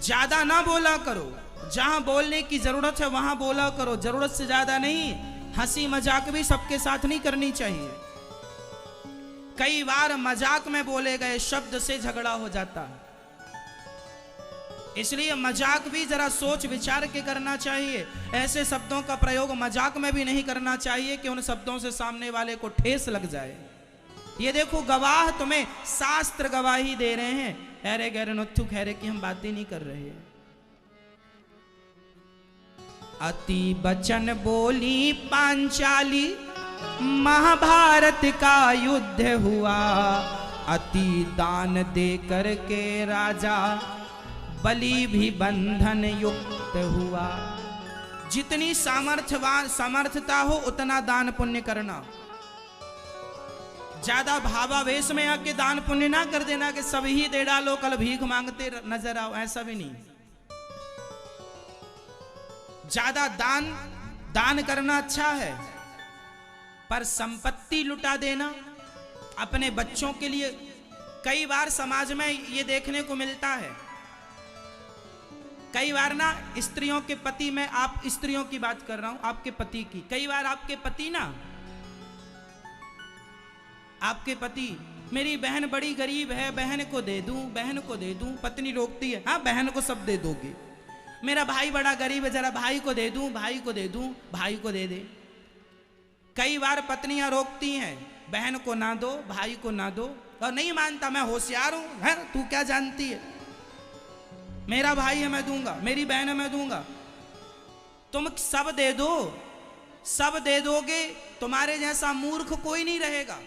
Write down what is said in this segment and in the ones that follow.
ज्यादा ना बोला करो, जहां बोलने की जरूरत है वहां बोला करो, जरूरत से ज्यादा नहीं। हंसी मजाक भी सबके साथ नहीं करनी चाहिए। कई बार मजाक में बोले गए शब्द से झगड़ा हो जाता है, इसलिए मजाक भी जरा सोच विचार के करना चाहिए। ऐसे शब्दों का प्रयोग मजाक में भी नहीं करना चाहिए कि उन शब्दों से सामने वाले को ठेस लग जाए। ये देखो गवाह तुम्हें शास्त्र गवाही दे रहे हैं, अरे गहरे नथु खैरे की हम बात ही नहीं कर रहे हैं। अति बचन बोली पांचाली, महाभारत का युद्ध हुआ, अति दान दे करके राजा बलि भी बंधन युक्त हुआ। जितनी सामर्थ्यता हो उतना दान पुण्य करना। ज्यादा भावावेश में आके दान पुण्य ना कर देना कि सब ही दे डालो, कल भीख मांगते नजर आओ, ऐसा भी नहीं। ज्यादा दान करना अच्छा है, पर संपत्ति लुटा देना अपने बच्चों के लिए, कई बार समाज में ये देखने को मिलता है। कई बार ना स्त्रियों के पति, मैं आप स्त्रियों की बात कर रहा हूं, आपके पति की, कई बार आपके पति ना, आपके पति, मेरी बहन बड़ी गरीब है, बहन को दे दूं, बहन को दे दूं, पत्नी रोकती है, हाँ बहन को सब दे दोगे। मेरा भाई बड़ा गरीब है, जरा भाई को दे दूं, भाई को दे दूं, भाई को दे दे। कई बार पत्नियां रोकती हैं, बहन को ना दो, भाई को ना दो, और नहीं मानता, मैं होशियार हूं, है तू क्या जानती है, मेरा भाई है मैं दूंगा, मेरी बहन है मैं दूंगा। तुम सब दे दो, सब दे दोगे, तुम्हारे जैसा मूर्ख कोई नहीं रहेगा।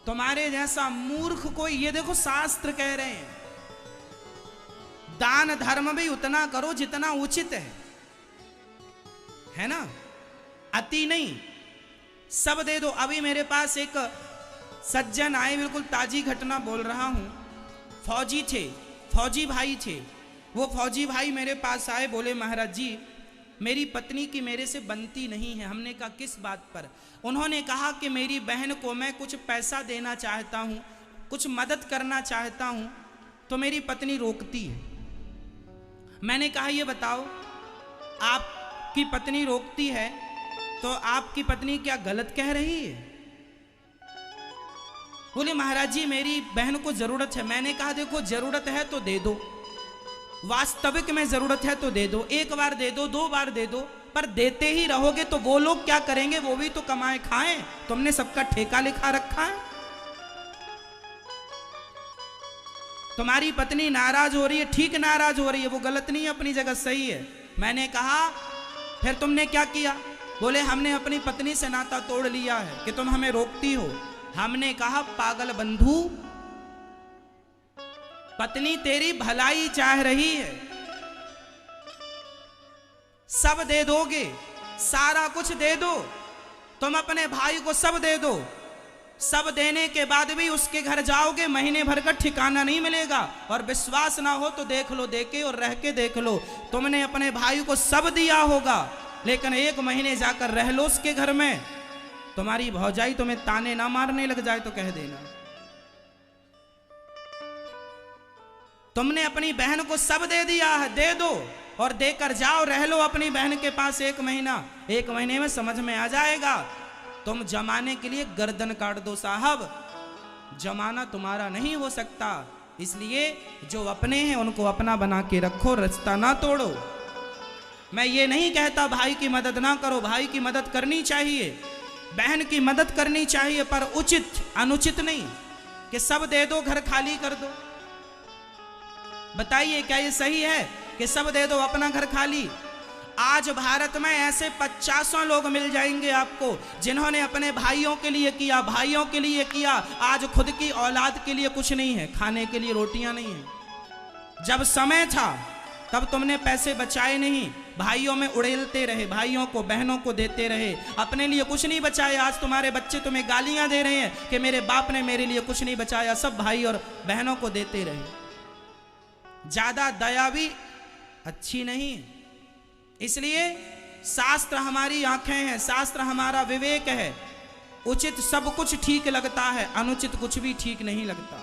तुम्हारे जैसा मूर्ख कोई, ये देखो शास्त्र कह रहे हैं दान धर्म भी उतना करो जितना उचित है ना, अति नहीं, सब दे दो। अभी मेरे पास एक सज्जन आए, बिल्कुल ताजी घटना बोल रहा हूं। फौजी थे, फौजी भाई थे। वो फौजी भाई मेरे पास आए, बोले महाराज जी मेरी पत्नी की मेरे से बनती नहीं है। हमने कहा किस बात पर? उन्होंने कहा कि मेरी बहन को मैं कुछ पैसा देना चाहता हूं, कुछ मदद करना चाहता हूं, तो मेरी पत्नी रोकती है। मैंने कहा ये बताओ, आपकी पत्नी रोकती है तो आपकी पत्नी क्या गलत कह रही है? बोले महाराज जी मेरी बहन को जरूरत है। मैंने कहा देखो जरूरत है तो दे दो, वास्तविक में जरूरत है तो दे दो, एक बार दे दो, दो बार दे दो, पर देते ही रहोगे तो वो लोग क्या करेंगे? वो भी तो कमाए खाएं, तुमने सबका ठेका लिखा रखा है। तुम्हारी पत्नी नाराज हो रही है, ठीक नाराज हो रही है, वो गलत नहीं है, अपनी जगह सही है। मैंने कहा फिर तुमने क्या किया? बोले हमने अपनी पत्नी से नाता तोड़ लिया है कि तुम हमें रोकती हो। हमने कहा पागल बंधु, पत्नी तेरी भलाई चाह रही है, सब दे दोगे, सारा कुछ दे दो, तुम अपने भाई को सब दे दो, सब देने के बाद भी उसके घर जाओगे, महीने भर का ठिकाना नहीं मिलेगा। और विश्वास ना हो तो देख लो, देखे और रह के देख लो, तुमने अपने भाई को सब दिया होगा, लेकिन एक महीने जाकर रह लो उसके घर में, तुम्हारी भौजाई तुम्हें ताने ना मारने लग जाए तो कह देना। तुमने अपनी बहन को सब दे दिया है, दे दो और देकर जाओ, रह लो अपनी बहन के पास एक महीना, एक महीने में समझ में आ जाएगा। तुम जमाने के लिए गर्दन काट दो साहब, जमाना तुम्हारा नहीं हो सकता। इसलिए जो अपने हैं उनको अपना बना के रखो, रिश्ता ना तोड़ो। मैं ये नहीं कहता भाई की मदद ना करो, भाई की मदद करनी चाहिए, बहन की मदद करनी चाहिए, पर उचित अनुचित नहीं कि सब दे दो घर खाली कर दो। बताइए क्या ये सही है कि सब दे दो अपना घर खाली? आज भारत में ऐसे 50 लोग मिल जाएंगे आपको जिन्होंने अपने भाइयों के लिए किया, भाइयों के लिए किया, आज खुद की औलाद के लिए कुछ नहीं है, खाने के लिए रोटियां नहीं है। जब समय था तब तुमने पैसे बचाए नहीं, भाइयों में उड़ेलते रहे, भाइयों को बहनों को देते रहे, अपने लिए कुछ नहीं बचाए। आज तुम्हारे बच्चे तुम्हें गालियां दे रहे हैं कि मेरे बाप ने मेरे लिए कुछ नहीं बचाया, सब भाई और बहनों को देते रहे। ज्यादा दया भी अच्छी नहीं है। इसलिए शास्त्र हमारी आंखें हैं, शास्त्र हमारा विवेक है। उचित सब कुछ ठीक लगता है, अनुचित कुछ भी ठीक नहीं लगता।